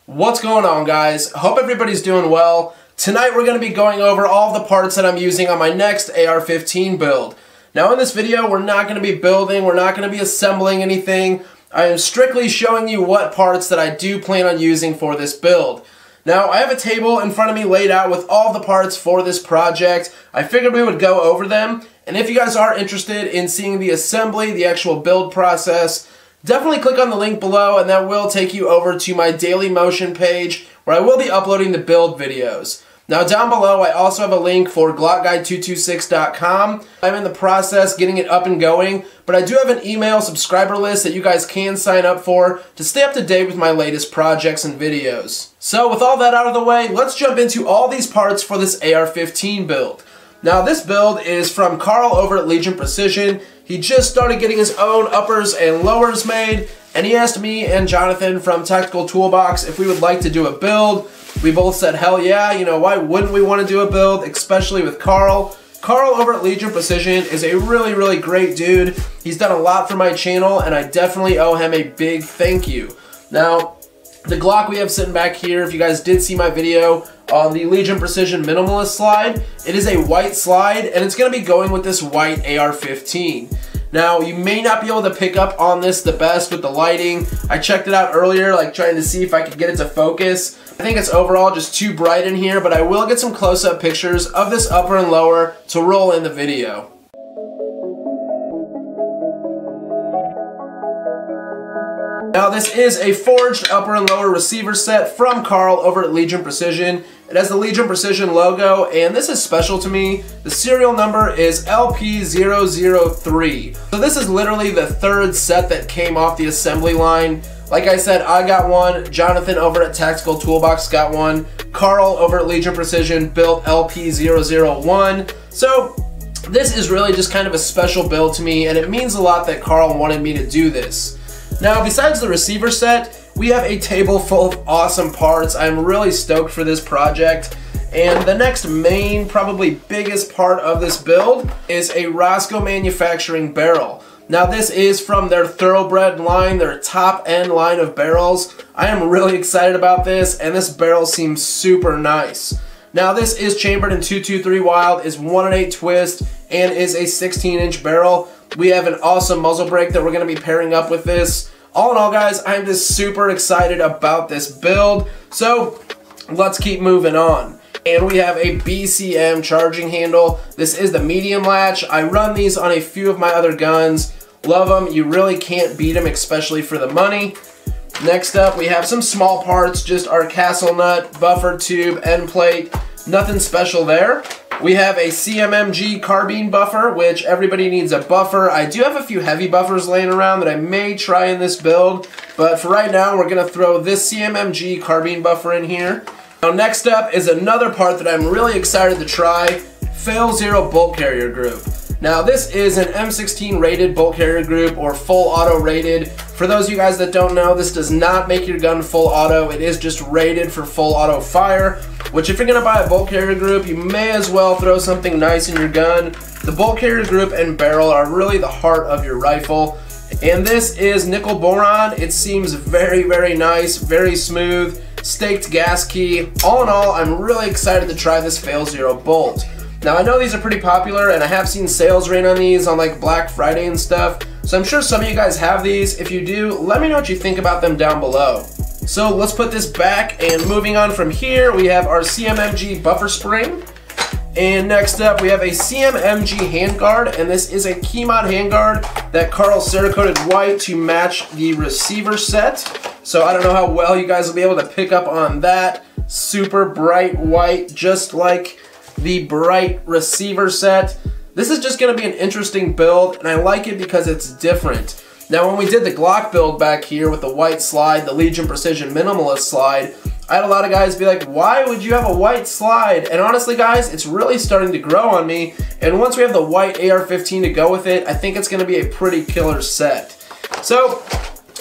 What's going on, guys? Hope everybody's doing well. Tonight we're going to be going over all the parts that I'm using on my next AR-15 build. Now in this video we're not going to be building, we're not going to be assembling anything. I am strictly showing you what parts that I do plan on using for this build. Now I have a table in front of me laid out with all the parts for this project. I figured we would go over them, and if you guys are interested in seeing the assembly, the actual build process, definitely click on the link below and that will take you over to my Daily Motion page where I will be uploading the build videos. Now down below I also have a link for glockguy226.com. I'm in the process getting it up and going, but I do have an email subscriber list that you guys can sign up for to stay up to date with my latest projects and videos. So with all that out of the way, let's jump into all these parts for this AR-15 build. Now this build is from Carl over at Legion Precision. He just started getting his own uppers and lowers made, and he asked me and Jonathan from Tactical Toolbox if we would like to do a build. We both said, hell yeah, you know, why wouldn't we want to do a build, especially with Carl. Carl over at Legion Precision is a really great dude. He's done a lot for my channel, and I definitely owe him a big thank you. Now, the Glock we have sitting back here, if you guys did see my video on the Legion Precision Minimalist slide, it is a white slide, and it's going to be going with this white AR-15. Now, you may not be able to pick up on this the best with the lighting. I checked it out earlier, like trying to see if I could get it to focus. I think it's overall just too bright in here, but I will get some close-up pictures of this upper and lower to roll in the video. Now this is a forged upper and lower receiver set from Carl over at Legion Precision. It has the Legion Precision logo, and this is special to me. The serial number is LP003. So this is literally the third set that came off the assembly line. Like I said, I got one, Jonathan over at Tactical Toolbox got one, Carl over at Legion Precision built LP001. So this is really just kind of a special build to me, and it means a lot that Carl wanted me to do this. Now, besides the receiver set, we have a table full of awesome parts. I'm really stoked for this project. And the next main, probably biggest part of this build is a Roscoe Manufacturing barrel. Now, this is from their Thoroughbred line, their top-end line of barrels. I am really excited about this, and this barrel seems super nice. Now, this is chambered in 223 Wild, is 1 1/8 twist, and is a 16-inch barrel. We have an awesome muzzle brake that we're going to be pairing up with this. All in all, guys, I'm just super excited about this build. So let's keep moving on. And we have a BCM charging handle. This is the medium latch. I run these on a few of my other guns. Love them. You really can't beat them, especially for the money. Next up, we have some small parts, just our castle nut, buffer tube, end plate. Nothing special there. We have a CMMG carbine buffer, which everybody needs a buffer. I do have a few heavy buffers laying around that I may try in this build, but for right now, we're going to throw this CMMG carbine buffer in here. Now, next up is another part that I'm really excited to try, Fail Zero bolt carrier group. Now, this is an M16 rated bolt carrier group, or full auto rated. For those of you guys that don't know, this does not make your gun full auto. It is just rated for full auto fire, which if you're gonna buy a bolt carrier group, you may as well throw something nice in your gun. The bolt carrier group and barrel are really the heart of your rifle. And this is nickel boron. It seems very nice, very smooth, staked gas key. All in all, I'm really excited to try this Fail Zero bolt. Now, I know these are pretty popular, and I have seen sales ran on these on like Black Friday and stuff, so I'm sure some of you guys have these. If you do, let me know what you think about them down below. So let's put this back, and moving on from here, we have our CMMG buffer spring. And next up, we have a CMMG handguard, and this is a key mod handguard that Carl Cerakoted white to match the receiver set. So I don't know how well you guys will be able to pick up on that. Super bright white, just like the bright receiver set. This is just going to be an interesting build, and I like it because it's different. Now, when we did the Glock build back here with the white slide, the Legion Precision Minimalist slide, I had a lot of guys be like, why would you have a white slide? And honestly, guys, it's really starting to grow on me, and once we have the white AR-15 to go with it, I think it's going to be a pretty killer set. So,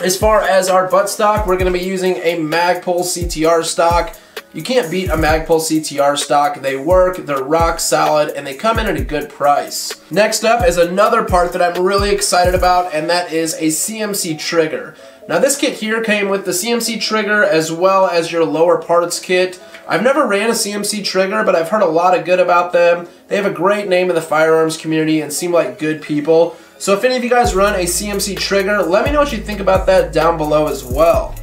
as far as our butt stock, we're going to be using a Magpul CTR stock. You can't beat a Magpul CTR stock. They work, they're rock solid, and they come in at a good price. Next up is another part that I'm really excited about, and that is a CMC trigger. Now this kit here came with the CMC trigger as well as your lower parts kit. I've never ran a CMC trigger, but I've heard a lot of good about them. They have a great name in the firearms community and seem like good people. So if any of you guys run a CMC trigger, let me know what you think about that down below as well.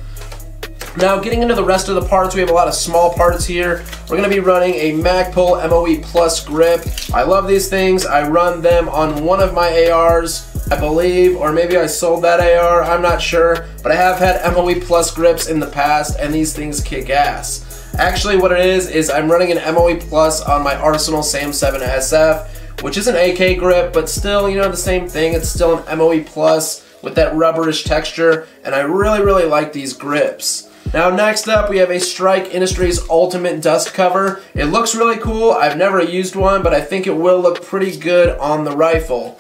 Now getting into the rest of the parts, we have a lot of small parts here. We're going to be running a Magpul MOE Plus grip. I love these things. I run them on one of my ARs, I believe, or maybe I sold that AR, I'm not sure. But I have had MOE Plus grips in the past, and these things kick ass. Actually, what it is I'm running an MOE Plus on my Arsenal SAM-7 SF, which is an AK grip, but still, you know, the same thing. It's still an MOE Plus with that rubberish texture, and I really like these grips. Now next up, we have a Strike Industries Ultimate Dust Cover. It looks really cool. I've never used one, but I think it will look pretty good on the rifle.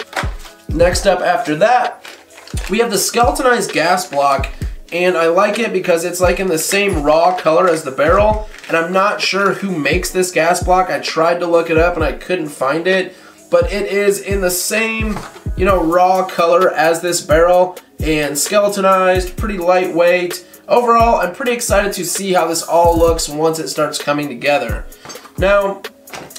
Next up after that, we have the skeletonized gas block, and I like it because it's like in the same raw color as the barrel, and I'm not sure who makes this gas block. I tried to look it up and I couldn't find it, but it is in the same, you know, raw color as this barrel and skeletonized, pretty lightweight. Overall, I'm pretty excited to see how this all looks once it starts coming together. Now,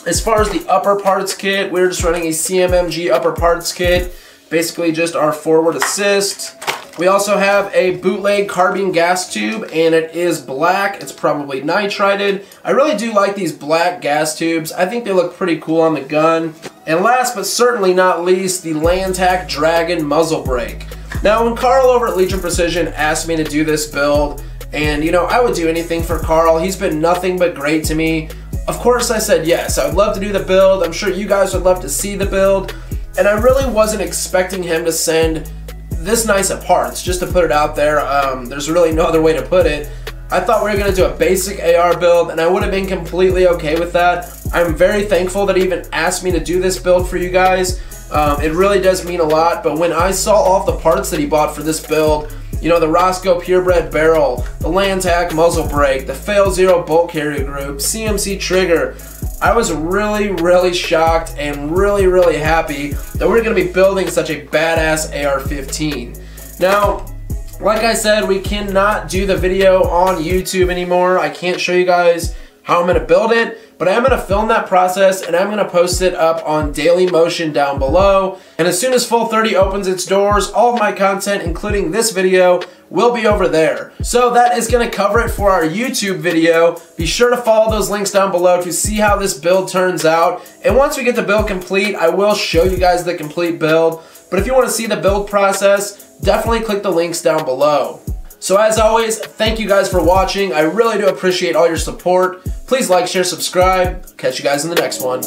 as far as the upper parts kit, we're just running a CMMG upper parts kit, basically just our forward assist. We also have a bootleg carbine gas tube, and it is black. It's probably nitrided. I really do like these black gas tubes. I think they look pretty cool on the gun. And last but certainly not least, the Lantac Dragon muzzle brake. Now, when Carl over at Legion Precision asked me to do this build, and you know, I would do anything for Carl. He's been nothing but great to me. Of course I said yes, I would love to do the build. I'm sure you guys would love to see the build. And I really wasn't expecting him to send this nice of parts, just to put it out there. There's really no other way to put it. I thought we were going to do a basic AR build, and I would have been completely okay with that. I'm very thankful that he even asked me to do this build for you guys. It really does mean a lot, but when I saw all of the parts that he bought for this build, you know, the Roscoe Purebred barrel, the Lantac muzzle brake, the Fail Zero bolt carrier group, CMC trigger, I was really shocked and really happy that we're going to be building such a badass AR-15. Now, like I said, we cannot do the video on YouTube anymore. I can't show you guys how I'm going to build it, but I am going to film that process and I'm going to post it up on Daily Motion down below. And as soon as Full 30 opens its doors, all of my content, including this video, will be over there. So that is going to cover it for our YouTube video. Be sure to follow those links down below to see how this build turns out. And once we get the build complete, I will show you guys the complete build. But if you want to see the build process, definitely click the links down below. So as always, thank you guys for watching. I really do appreciate all your support. Please like, share, subscribe. Catch you guys in the next one.